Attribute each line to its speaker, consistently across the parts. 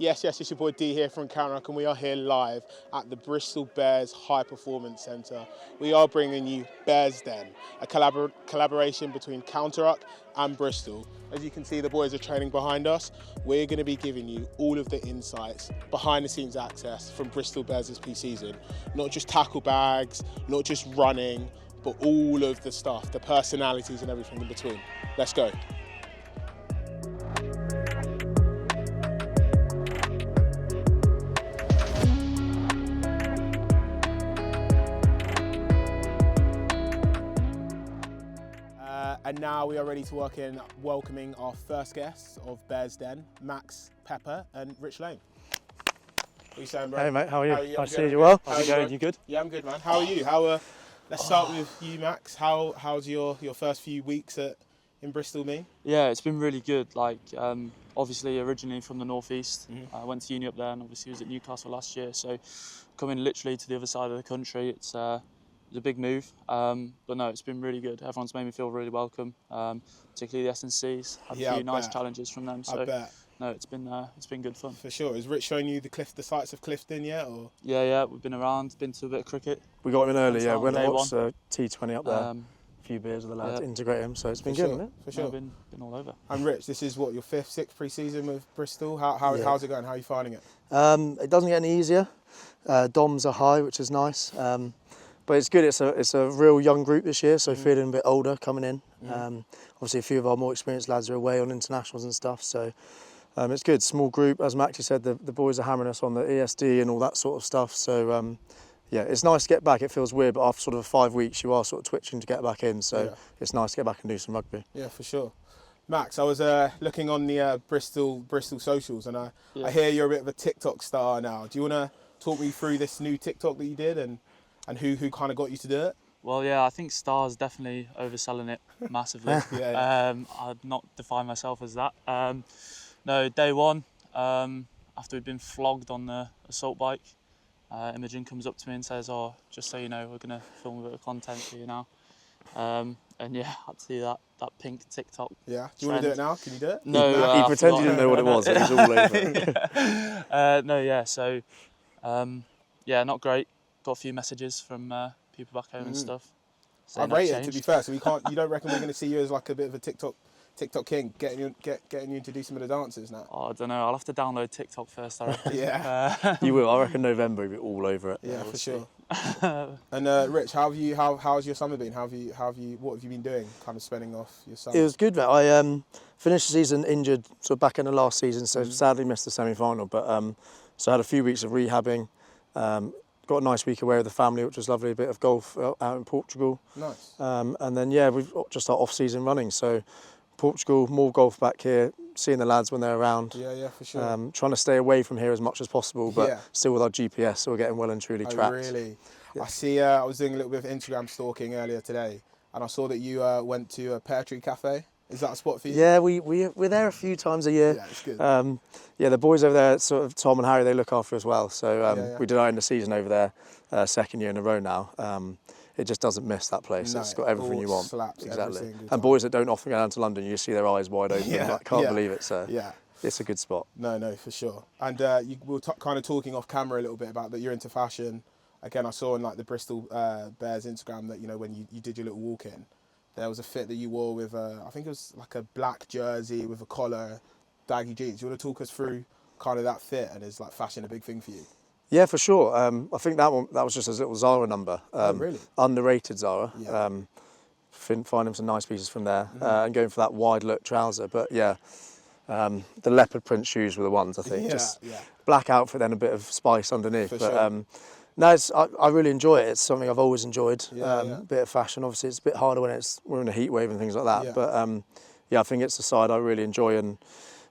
Speaker 1: Yes, it's your boy D here from Counter-Rock, and we are here live at the Bristol Bears High Performance Centre. We are bringing you Bears Den, a collaboration between Counter-Rock and Bristol. As you can see, the boys are training behind us. We're going to be giving you all of the insights, behind-the-scenes access from Bristol Bears' pre-season. Not just tackle bags, not just running, but all of the stuff, the personalities and everything in between. Let's go. And now we are ready to work in welcoming our first guests of Bears Den, Max, Pepper and Rich Lane. What are you saying, bro?
Speaker 2: Hey mate, how are you?
Speaker 1: Nice
Speaker 2: to see you well.
Speaker 1: How's
Speaker 2: it going? You good?
Speaker 1: Yeah, I'm good, man. How are you? Let's start with you, Max. How's your first few weeks in Bristol been?
Speaker 3: Yeah, it's been really good. Obviously originally from the northeast, I went to uni up there and obviously was at Newcastle last year. So coming literally to the other side of the country, it's a big move, but no, it's been really good. Everyone's made me feel really welcome, particularly the S&Cs. Had a few nice challenges from them. So
Speaker 1: I bet.
Speaker 3: No, it's been good fun.
Speaker 1: For sure. Is Rich showing you the sights of Clifton yet? Or?
Speaker 3: Yeah, we've been around, been to a bit of cricket.
Speaker 2: We got him in early, yeah. Went and watched
Speaker 3: T20
Speaker 2: up there. A few beers with the lads, integrate him, so it's been good, hasn't it?
Speaker 1: For sure.
Speaker 3: No, been all over.
Speaker 1: And Rich, this is what, your 5th, 6th pre-season with Bristol? How's it going? How are you finding it?
Speaker 2: It doesn't get any easier. DOMs are high, which is nice. But it's good. It's a real young group this year, so feeling a bit older coming in. Obviously, a few of our more experienced lads are away on internationals and stuff, so it's good. Small group, as Maxie said. The boys are hammering us on the ESD and all that sort of stuff. So yeah, it's nice to get back. It feels weird, but after sort of 5 weeks, you are sort of twitching to get back in. So it's nice to get back and do some rugby.
Speaker 1: Yeah, for sure. Max, I was looking on the Bristol socials, and I hear you're a bit of a TikTok star now. Do you want to talk me through this new TikTok that you did and who kind of got you to do it?
Speaker 3: Well, yeah, I think Star's definitely overselling it massively. I'd not define myself as that. No, day one, after we'd been flogged on the assault bike, Imogen comes up to me and says, "Oh, just so you know, we're going to film a bit of content for you now." And yeah, I had to do that pink TikTok.
Speaker 1: Yeah, do you want to do it now? Can you do it?
Speaker 3: No,
Speaker 2: he pretended he didn't know what it was, but he's all over it.
Speaker 3: So not great. Got a few messages from people back home and stuff.
Speaker 1: I rate it, to be fair. So you don't reckon we're going to see you as like a bit of a TikTok king, getting you to do some of the dances now?
Speaker 3: Oh, I don't know. I'll have to download TikTok first, I reckon.
Speaker 1: Yeah.
Speaker 2: You will. I reckon November you'll be all over it.
Speaker 1: Yeah, for sure. And Rich, how's your summer been? What have you been doing? Kind of spending off your summer?
Speaker 2: It was good, mate. I finished the season injured, sort of back in the last season, so sadly missed the semi-final. But so I had a few weeks of rehabbing. Got a nice week away with the family, which was lovely. A bit of golf out in Portugal.
Speaker 1: Nice.
Speaker 2: And then we've just our off-season running. So Portugal, more golf back here, seeing the lads when they're around.
Speaker 1: Yeah, for sure.
Speaker 2: Trying to stay away from here as much as possible, but still with our GPS, so we're getting well and truly tracked.
Speaker 1: Oh, really? Yeah. I see. I was doing a little bit of Instagram stalking earlier today, and I saw that you went to a Pear Tree Cafe. Is that a spot for you?
Speaker 2: Yeah, we're there a few times a year.
Speaker 1: Yeah, it's good.
Speaker 2: The boys over there, sort of Tom and Harry, they look after us well. So we did our end of season over there, second year in a row now. It just doesn't miss that place. It's got everything you want.
Speaker 1: Exactly.
Speaker 2: And boys that don't often go down to London, you see their eyes wide open. Like, can't believe it. So it's a good spot.
Speaker 1: No, for sure. And we were kind of talking off camera a little bit about that you're into fashion. Again, I saw in like the Bristol Bears Instagram that when you did your little walk in, there was a fit that you wore with I think it was like a black jersey with a collar, baggy jeans. You want to talk us through kind of that fit, and is like fashion a big thing for you?
Speaker 2: Yeah, for sure. I think that was just a little Zara number.
Speaker 1: Really?
Speaker 2: Underrated Zara.
Speaker 1: Yeah.
Speaker 2: Finding some nice pieces from there and going for that wide look trouser. But yeah, the leopard print shoes were the ones, I think. Black outfit, then a bit of spice underneath.
Speaker 1: For
Speaker 2: but
Speaker 1: sure.
Speaker 2: no, I really enjoy it. It's something I've always enjoyed.
Speaker 1: A
Speaker 2: bit of fashion. Obviously, it's a bit harder when we're in a heat wave and things like that. But I think it's the side I really enjoy and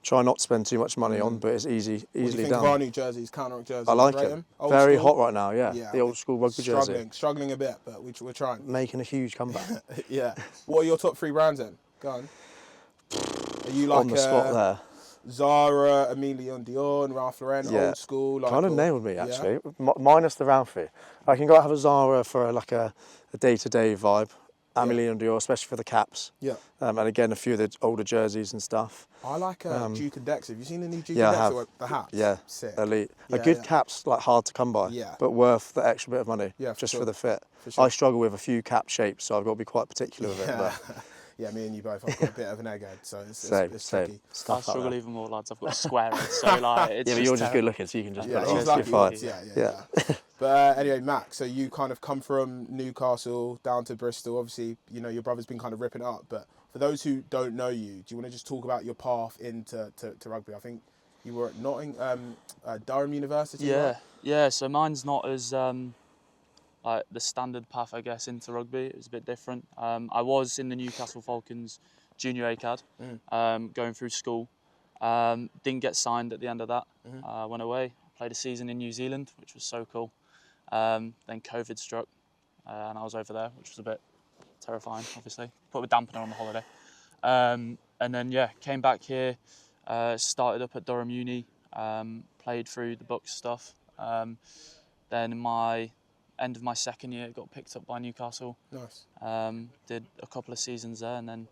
Speaker 2: try not to spend too much money on. But it's easily
Speaker 1: what do you think
Speaker 2: done.
Speaker 1: Of our new jerseys, Counter-Rock jerseys?
Speaker 2: I like it. Very hot right now. Yeah, the old school rugby jersey.
Speaker 1: Struggling a bit, but we're trying.
Speaker 2: Making a huge comeback.
Speaker 1: Yeah. What are your top 3 brands then? Go on. Are you like
Speaker 2: on the spot there?
Speaker 1: Zara, Emilion Dion, Ralph Lauren, old school. Like,
Speaker 2: kind of nailed me actually. Minus the Ralphie. I can go out and have a Zara for like a day-to-day vibe. Amélie Dior, especially for the caps.
Speaker 4: Yeah.
Speaker 2: And again, a few of the older jerseys and stuff.
Speaker 4: I like Duke and Dex. Have you seen the new Duke
Speaker 2: Yeah,
Speaker 4: and
Speaker 2: I
Speaker 4: Dex?
Speaker 2: have.
Speaker 4: Or the hats?
Speaker 2: Yeah,
Speaker 4: Sick.
Speaker 2: elite.
Speaker 4: Yeah,
Speaker 2: A good
Speaker 4: yeah.
Speaker 2: cap's like hard to come by,
Speaker 4: Yeah.
Speaker 2: but worth the extra bit of money,
Speaker 4: Yeah, for
Speaker 2: just
Speaker 4: sure.
Speaker 2: for the fit.
Speaker 4: For sure.
Speaker 2: I struggle with a few cap shapes, so I've got to be quite particular with it.
Speaker 4: Yeah.
Speaker 2: But
Speaker 4: Yeah, me and you both. I've got a bit of an egghead, so it's
Speaker 2: same.
Speaker 4: tricky.
Speaker 3: I
Speaker 2: Stuff like
Speaker 3: struggle
Speaker 2: that.
Speaker 3: even more, lads. I've got a square head, so like it's
Speaker 2: Yeah, but
Speaker 3: just
Speaker 2: you're just
Speaker 3: terrible.
Speaker 2: good looking, so you can just
Speaker 4: Yeah,
Speaker 2: put it
Speaker 4: he's
Speaker 2: on.
Speaker 4: lucky.
Speaker 2: You're fine.
Speaker 4: Yeah. But anyway, Max, so you kind of come from Newcastle down to Bristol. Obviously, you know, your brother's been kind of ripping it up. But for those who don't know you, do you want to just talk about your path into to rugby? I think you were at Durham University,
Speaker 3: Yeah,
Speaker 4: right?
Speaker 3: yeah. So mine's not as like the standard path, I guess, into rugby. It was a bit different. I was in the Newcastle Falcons Junior Acad, going through school. Didn't get signed at the end of that. Went away, played a season in New Zealand, which was so cool. Then COVID struck, and I was over there, which was a bit terrifying, obviously. Put a dampener on the holiday. And then, yeah, came back here, started up at Durham Uni, played through the books stuff. Then in my end of my second year, got picked up by Newcastle.
Speaker 4: Nice.
Speaker 3: Did a couple of seasons there and then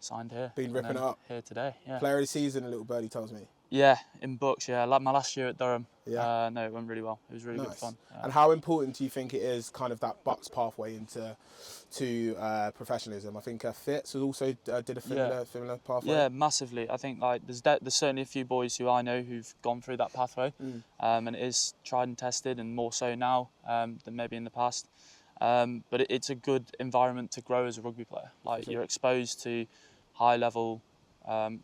Speaker 3: signed here.
Speaker 4: Been
Speaker 3: and
Speaker 4: ripping
Speaker 3: then
Speaker 4: it up.
Speaker 3: Here today, yeah.
Speaker 4: Player of the season, a little birdie tells me.
Speaker 3: Yeah, in books, yeah. Like my last year at Durham.
Speaker 4: Yeah.
Speaker 3: No, it went really well. It was really good fun.
Speaker 4: And how important do you think it is, kind of that Bucks pathway into professionalism? I think Fitz was also did a similar pathway.
Speaker 3: Yeah, massively. I think like there's certainly a few boys who I know who've gone through that pathway, and it is tried and tested, and more so now than maybe in the past. But it's a good environment to grow as a rugby player. Like you're exposed to high level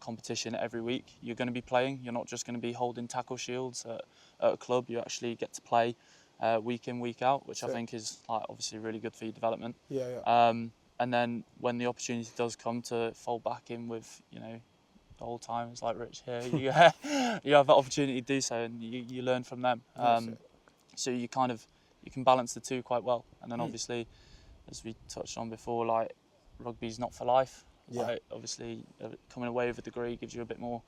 Speaker 3: competition every week. You're going to be playing. You're not just going to be holding tackle shields at a club. You actually get to play week in, week out, which I think is like obviously really good for your development. And then when the opportunity does come to fold back in with, you know, the old timers like Rich here, you have that opportunity to do so, and you learn from them. So you can balance the two quite well. And then obviously, as we touched on before, like rugby's not for life. Like, obviously, coming away with a degree gives you a bit more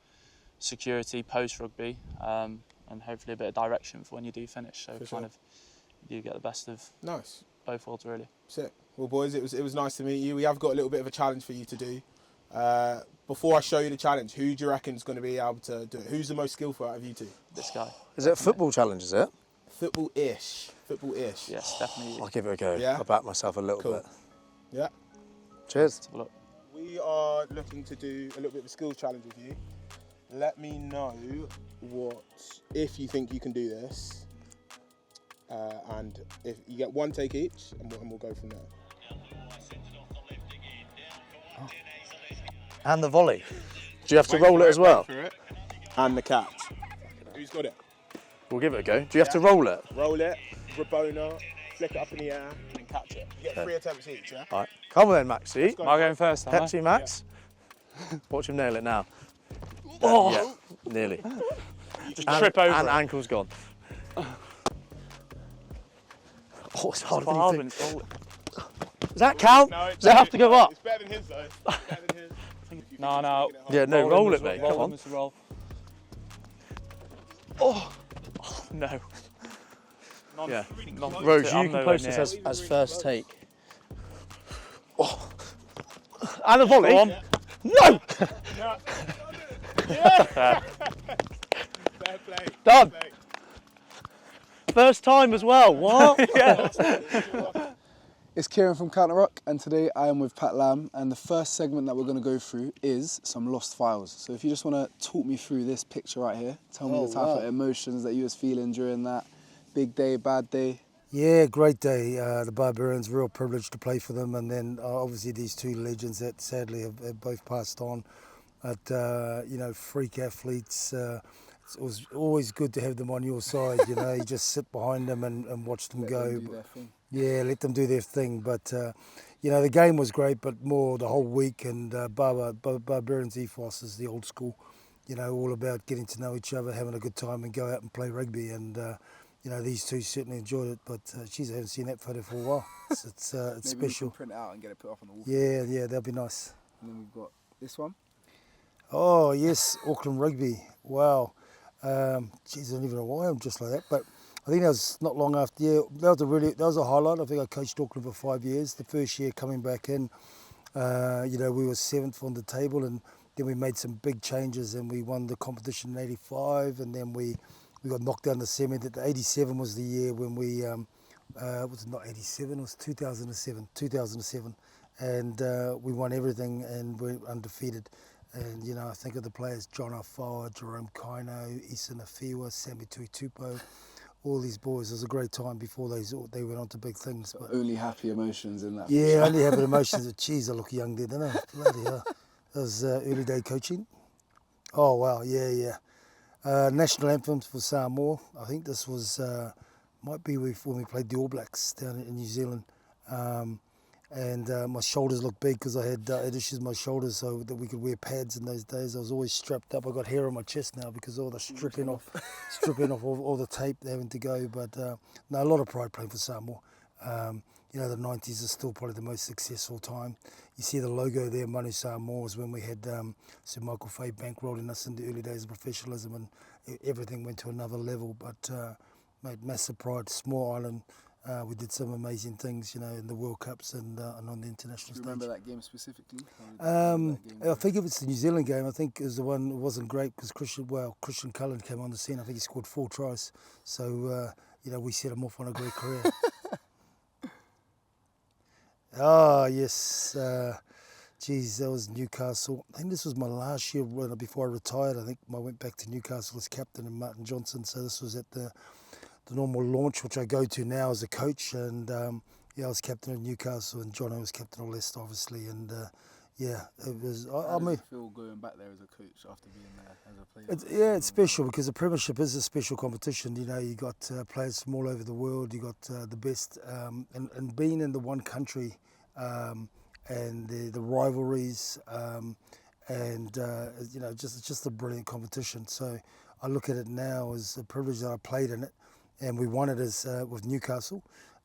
Speaker 3: security post-rugby, and hopefully a bit of direction for when you do finish. So you get the best of both worlds, really.
Speaker 4: Sick. Well, boys, it was nice to meet you. We have got a little bit of a challenge for you to do. Before I show you the challenge, who do you reckon is going to be able to do it? Who's the most skillful out of you two?
Speaker 3: This guy.
Speaker 2: Is it a football challenge, is it?
Speaker 4: Football-ish.
Speaker 3: Yes, definitely.
Speaker 2: I'll give it a go.
Speaker 4: Yeah?
Speaker 2: I'll back myself a little bit.
Speaker 4: Yeah.
Speaker 2: Cheers.
Speaker 3: Let's have a look.
Speaker 4: We are looking to do a little bit of a skills challenge with you. Let me know if you think you can do this. And if you get one take each, and we'll go from there.
Speaker 2: Oh. And the volley. Do you have to roll it as well?
Speaker 4: And the catch. Who's got it?
Speaker 2: We'll give it a go. Do you have to roll it?
Speaker 4: Roll it, Rabona, flick it up in the air, and then catch it. You get 3 attempts each, yeah?
Speaker 2: All right. Come on then, Maxie.
Speaker 3: Am I going first?
Speaker 2: Pepsi Max. Watch him nail it now. Oh, yeah, nearly.
Speaker 3: Just trip over
Speaker 2: and
Speaker 3: it.
Speaker 2: ankle's gone. Oh, it's harder than you think. Does that count?
Speaker 4: No,
Speaker 2: Does that have to go up?
Speaker 4: It's better than his, though. It's better than his.
Speaker 3: No.
Speaker 2: Yeah, no, roll it, mate. Come on.
Speaker 3: Roll. Oh, no.
Speaker 2: Yeah.
Speaker 3: Not
Speaker 2: Rose, you
Speaker 3: I'm
Speaker 2: can
Speaker 3: nowhere
Speaker 2: post this
Speaker 3: near.
Speaker 2: as first take. Oh. And a volley.
Speaker 3: Go on.
Speaker 2: No!
Speaker 4: Fair play.
Speaker 2: Done.
Speaker 4: Fair play.
Speaker 2: First time as well. What?
Speaker 5: It's Kieran from Counter Rock, and today I am with Pat Lamb, and the first segment that we're going to go through is some lost files. So if you just want to talk me through this picture right here, tell me the type of emotions that you was feeling during that big day, bad day.
Speaker 6: Yeah, great day. The Barbarians, real privilege to play for them, and then obviously these two legends that sadly have both passed on. But freak athletes. It was always good to have them on your side. You know, you just sit behind them and watch them go.
Speaker 5: Them do their thing.
Speaker 6: Yeah, let them do their thing. But the game was great, but more the whole week. And Barbarians ethos is the old school. You know, all about getting to know each other, having a good time, and go out and play rugby. And these two certainly enjoyed it. But geez, I haven't seen that photo for a while. It's
Speaker 5: Maybe
Speaker 6: special.
Speaker 5: we can print it out and get it put up on the wall.
Speaker 6: Yeah, that'd be nice.
Speaker 5: And then we've got this one.
Speaker 6: Oh yes, Auckland Rugby. Wow. Geez, I don't even know why I'm just like that. But I think that was not long after. Yeah, that was a highlight. I think I coached Auckland for 5 years. The first year coming back in, we were 7th on the table, and then we made some big changes, and we won the competition in '85, and then we got knocked down the semi. That '87 was the year when we was it not '87? It was 2007. 2007, and we won everything, and we're undefeated. And I think of the players: John Afoa, Jerome Kaino, Isa Nafiwa, Sammy Tuitupo. All these boys. It was a great time before they went on to big things.
Speaker 5: So only happy emotions in that.
Speaker 6: Yeah, only happy emotions. Geez, I look young there, don't I? Bloody hell. That was early day coaching. Oh, wow, yeah. National anthems for Samoa. I think this was, might be when we played the All Blacks down in New Zealand. And my shoulders looked big because I had issues with my shoulders, so that we could wear pads in those days. I was always strapped up. I got hair on my chest now because of all the stripping off all the tape having to go. But no, a lot of pride playing for Samoa. The 90s is still probably the most successful time. You see the logo there, Manu Samoa, was when we had Sir Michael Fay bankrolling us in the early days of professionalism, and everything went to another level. But made massive pride, small island. We did some amazing things, in the World Cups and on the international stage.
Speaker 5: Do you remember that game specifically?
Speaker 6: I think if it's the New Zealand game, I think it was the one that wasn't great because Christian Cullen came on the scene. I think he scored 4 tries. So, we set him off on a great career. Yes. That was Newcastle. I think this was my last year before I retired. I think I went back to Newcastle as captain and Martin Johnson. So this was at the normal launch, which I go to now as a coach, and I was captain of Newcastle, and Jono was captain of Leicester, obviously, and it was.
Speaker 5: How does it feel going back there as a coach after being there as a player?
Speaker 6: It's special because the Premiership is a special competition. You got players from all over the world. You got the best, and being in the one country, and the rivalries, it's just a brilliant competition. So I look at it now as a privilege that I played in it. And we won it with Newcastle,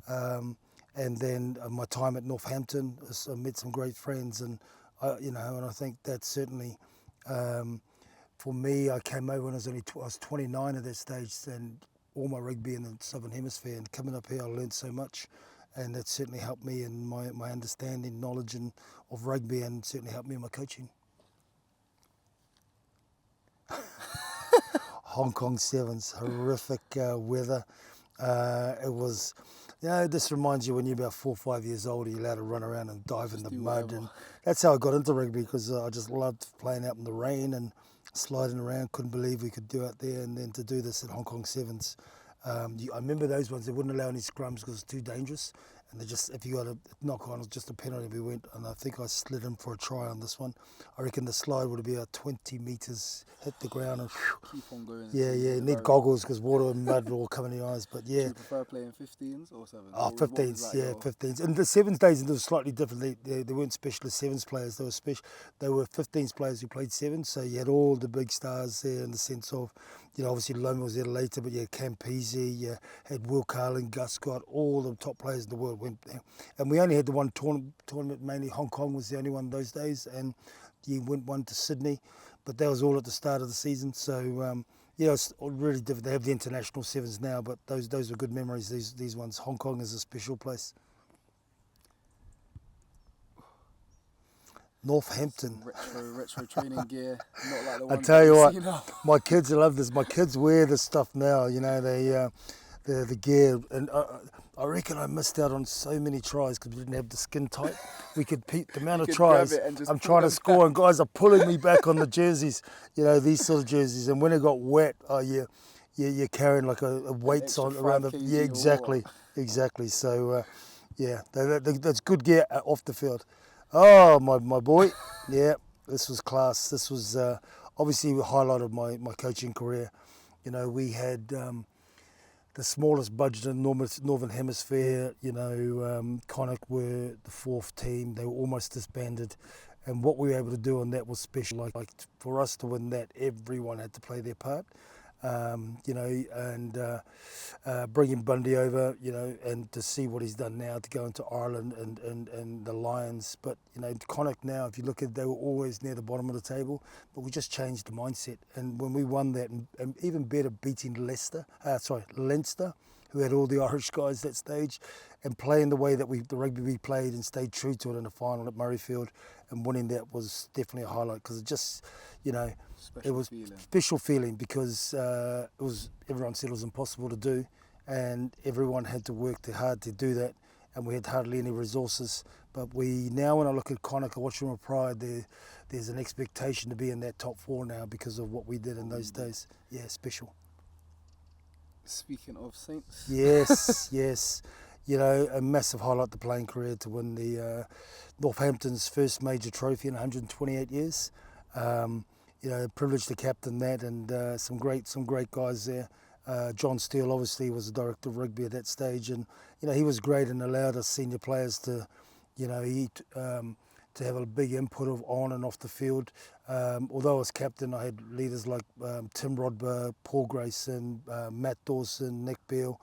Speaker 6: and then my time at Northampton, I met some great friends, and and I think that certainly, for me, I came over when I was 29 at that stage, and all my rugby in the Southern Hemisphere, and coming up here, I learned so much, and that certainly helped me in my understanding, knowledge, of rugby, and certainly helped me in my coaching. Hong Kong Sevens, horrific weather. It was, this reminds you when you're about 4 or 5 years old, you're allowed to run around and dive in the mud. And that's how I got into rugby, because I just loved playing out in the rain and sliding around. Couldn't believe we could do it there. And then to do this at Hong Kong Sevens. I remember those ones, they wouldn't allow any scrums because it's too dangerous. And if you got a knock on, it was just a penalty. We went, and I think I slid in for a try on this one. I reckon the slide would be about 20 metres, hit the ground, and
Speaker 5: keep on going.
Speaker 6: Yeah, you need goggles because water and mud will all come in your eyes. But yeah.
Speaker 5: Do you prefer playing 15s or 7s?
Speaker 6: Oh, 15s, 15s. And the 7s days, it was slightly different. They weren't specialist 7s players. They were 15s players who played 7s. So you had all the big stars there in the sense of, obviously Loma was there later, but you had Campese, you had Will Carlin, Gus Scott, all the top players in the world went there. And we only had the one tournament, mainly Hong Kong was the only one those days, and you went one to Sydney, but that was all at the start of the season. So it's really different. They have the international 7s now, but those were good memories. These ones, Hong Kong is a special place. Northampton.
Speaker 5: Retro training gear, not like the
Speaker 6: I
Speaker 5: ones
Speaker 6: tell you
Speaker 5: that
Speaker 6: what, my kids love this. My kids wear this stuff now. The gear, and I reckon I missed out on so many tries because we didn't have the skin tight. We could the amount of tries I'm trying to score, and guys are pulling me back on the jerseys. These sort of jerseys, and when it got wet, you're carrying like a weights on around the. Yeah, exactly. So that's good gear off the field. Oh, my boy. Yeah, this was class. This was obviously the highlight of my coaching career. We had the smallest budget in the Northern Hemisphere. Connacht were the 4th team. They were almost disbanded. And what we were able to do on that was special. Like for us to win that, everyone had to play their part. you know, and bringing Bundy over, you know, and to see what he's done now to go into Ireland and the Lions. But, you know, Connacht now, if you look at, they were always near the bottom of the table, but we just changed the mindset. And when we won that, and even better, beating Leinster, who had all the Irish guys that stage, and playing the way that the rugby we played and stayed true to it in the final at Murrayfield, and winning that was definitely a highlight, because it just, you know, it was special feeling, because everyone said it was impossible to do, and everyone had to work hard to do that, and we had hardly any resources. But now when I look at Connacht, I watch them with pride. There's an expectation to be in that top 4 now because of what we did in those days. Yeah, special.
Speaker 5: Speaking of Saints.
Speaker 6: Yes, yes. You know, a massive highlight the playing career to win the Northampton's first major trophy in 128 years. You know, privileged to captain that, and some great guys there. John Steele obviously was the director of rugby at that stage, and you know, he was great and allowed us senior players to, you know, to have a big input on and off the field. Although I was captain, I had leaders like Tim Rodber, Paul Grayson, Matt Dawson, Nick Beale,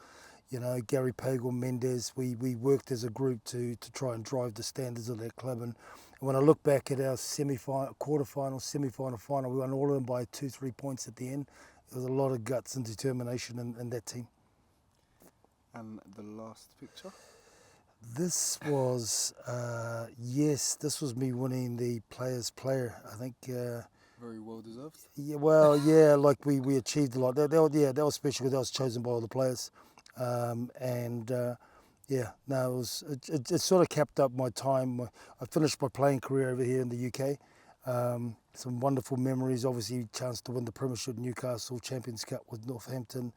Speaker 6: you know, Gary Pagel, Mendes. We worked as a group to try and drive the standards of that club. And when I look back at our quarterfinal, semi-final, final, we won all of them by 2-3 points at the end. There was a lot of guts and determination in that team.
Speaker 5: And the last picture?
Speaker 6: This was, this was me winning the Players' Player, I think.
Speaker 5: Very well deserved.
Speaker 6: Yeah, well, yeah, like we achieved a lot. That was special because that was chosen by all the players. It sort of capped up my time. I finished my playing career over here in the UK. Some wonderful memories, obviously chance to win the Premiership at Newcastle, Champions Cup with Northampton.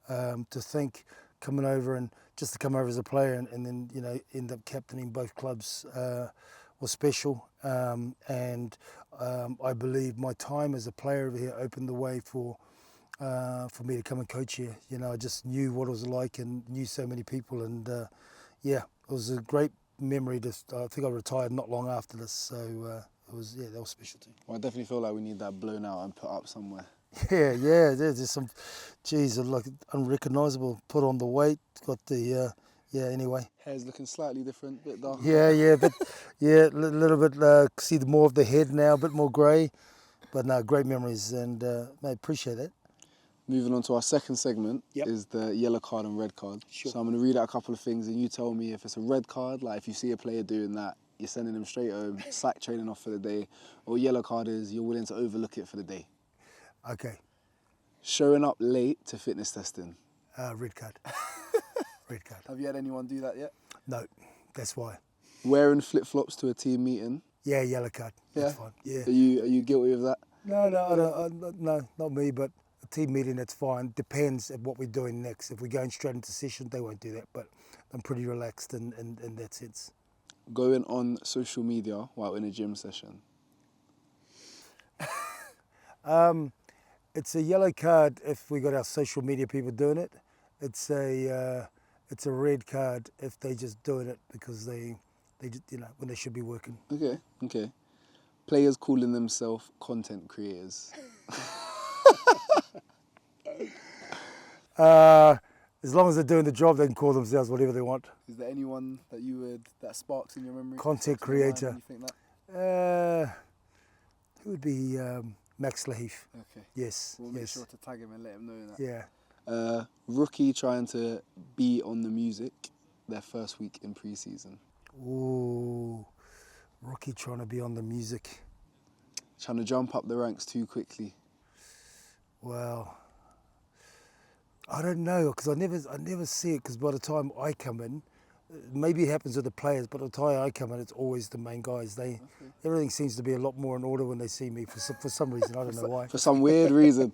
Speaker 6: To think coming over and just to come over as a player and then, you know, end up captaining both clubs was special. I believe my time as a player over here opened the way for me to come and coach here. You know, I just knew what it was like and knew so many people, and it was a great memory. I think I retired not long after this, so that was special too.
Speaker 5: Well, I definitely feel like we need that blown out and put up somewhere.
Speaker 6: Yeah, there's some, like unrecognisable. Put on the weight, got the, anyway.
Speaker 5: Hair's looking slightly different, bit darker.
Speaker 6: A little bit, see more of the head now, a bit more grey. But no, great memories, and I appreciate that.
Speaker 5: Moving on to our second segment
Speaker 6: Yep.
Speaker 5: is the yellow card and red card.
Speaker 6: Sure.
Speaker 5: So I'm going to read out a couple of things and you tell me if it's a red card, like if you see a player doing that, you're sending them straight home, sack training off for the day, or yellow card is you're willing to overlook it for the day.
Speaker 6: Okay.
Speaker 5: Showing up late to fitness testing.
Speaker 6: Red card. Red card.
Speaker 5: Have you had anyone do that yet?
Speaker 6: No, that's why.
Speaker 5: Wearing flip-flops to a team meeting.
Speaker 6: Yeah, yellow card. That's fine. Yeah.
Speaker 5: Are you guilty of that?
Speaker 6: No, I don't, no, not me, but a team meeting, that's fine. Depends on what we're doing next. If we're going straight into session, they won't do that, but I'm pretty relaxed in that sense.
Speaker 5: Going on social media while in a gym session.
Speaker 6: It's a yellow card if we got our social media people doing it. It's a red card if they just doing it because they just, you know, when they should be working.
Speaker 5: Okay. Players calling themselves content creators.
Speaker 6: As long as they're doing the job, they can call themselves whatever they want.
Speaker 5: Is there anyone that sparks in your memory?
Speaker 6: Content creator.
Speaker 5: You think that?
Speaker 6: Who would be Max Laheath?
Speaker 5: Okay.
Speaker 6: Yes.
Speaker 5: We'll make sure to tag him and let him know that.
Speaker 6: Yeah.
Speaker 5: Rookie trying to be on the music their first week in pre-season.
Speaker 6: Ooh, rookie trying to be on the music.
Speaker 5: Trying to jump up the ranks too quickly.
Speaker 6: Well, I don't know, because I never see it, because by the time I come in, maybe it happens with the players, but by the time I come in, it's always the main guys. Everything seems to be a lot more in order when they see me for some reason. I don't know why.
Speaker 5: For some weird reason.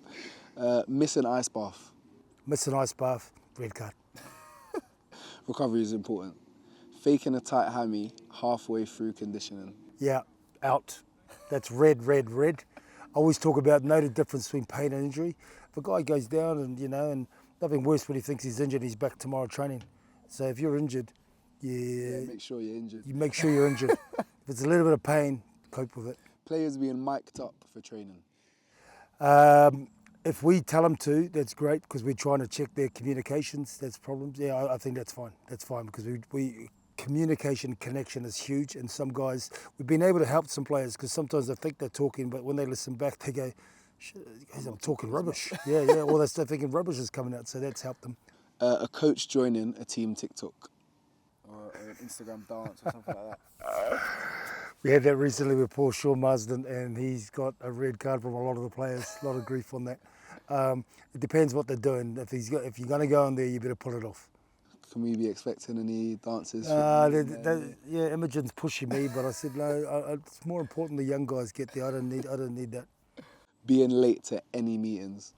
Speaker 5: Missing ice bath.
Speaker 6: Miss an ice bath, red card.
Speaker 5: Recovery is important. Faking a tight hammy halfway through conditioning.
Speaker 6: Yeah, out. That's red. I always talk about know the difference between pain and injury. If a guy goes down and nothing worse when he thinks he's injured, he's back tomorrow training. So if you're injured,
Speaker 5: make sure you're injured.
Speaker 6: You make sure you're injured. If it's a little bit of pain, cope with it.
Speaker 5: Players being mic'd up for training.
Speaker 6: If we tell them to, that's great because we're trying to check their communications. That's problems. Yeah, I think that's fine. That's fine because we communication connection is huge. And some guys, we've been able to help some players because sometimes they think they're talking, but when they listen back, they go, "Shit, guys, I'm talking rubbish." Yeah, or they're still thinking rubbish is coming out. So that's helped them.
Speaker 5: A coach joining a team TikTok or an Instagram dance or something like that.
Speaker 6: We had that recently with poor Sean Marsden, and he's got a red card from a lot of the players. A lot of grief on that. It depends what they're doing. If you're going to go on there, you better pull it off.
Speaker 5: Can we be expecting any dances?
Speaker 6: Yeah, Imogen's pushing me, but I said no. It's more important the young guys get there. I don't need that.
Speaker 5: Being late to any meetings.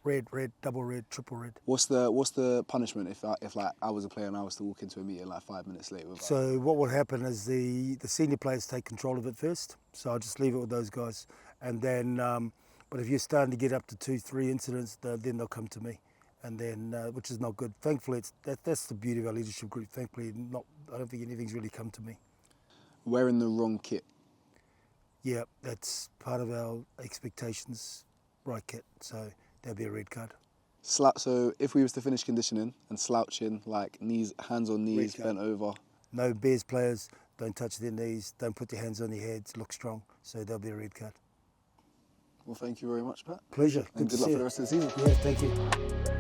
Speaker 6: Red, double red, triple red.
Speaker 5: What's the punishment if I was a player and I was to walk into a meeting like 5 minutes late?
Speaker 6: So what would happen is the senior players take control of it first. So I'll just leave it with those guys, and then. But if you're starting to get up to 2-3 incidents, then they'll come to me, and then which is not good. Thankfully, that's the beauty of our leadership group. Thankfully, I don't think anything's really come to me.
Speaker 5: Wearing the wrong kit.
Speaker 6: Yeah, that's part of our expectations. Right kit, so there'll be a red card.
Speaker 5: So if we was to finish conditioning and slouching, like hands on knees, bent over.
Speaker 6: No Bears players, don't touch their knees, don't put your hands on your heads, look strong. So there'll be a red card.
Speaker 5: Well, thank you very much, Pat.
Speaker 6: Pleasure.
Speaker 5: And good luck for the rest of the season.
Speaker 6: Yeah, thank you.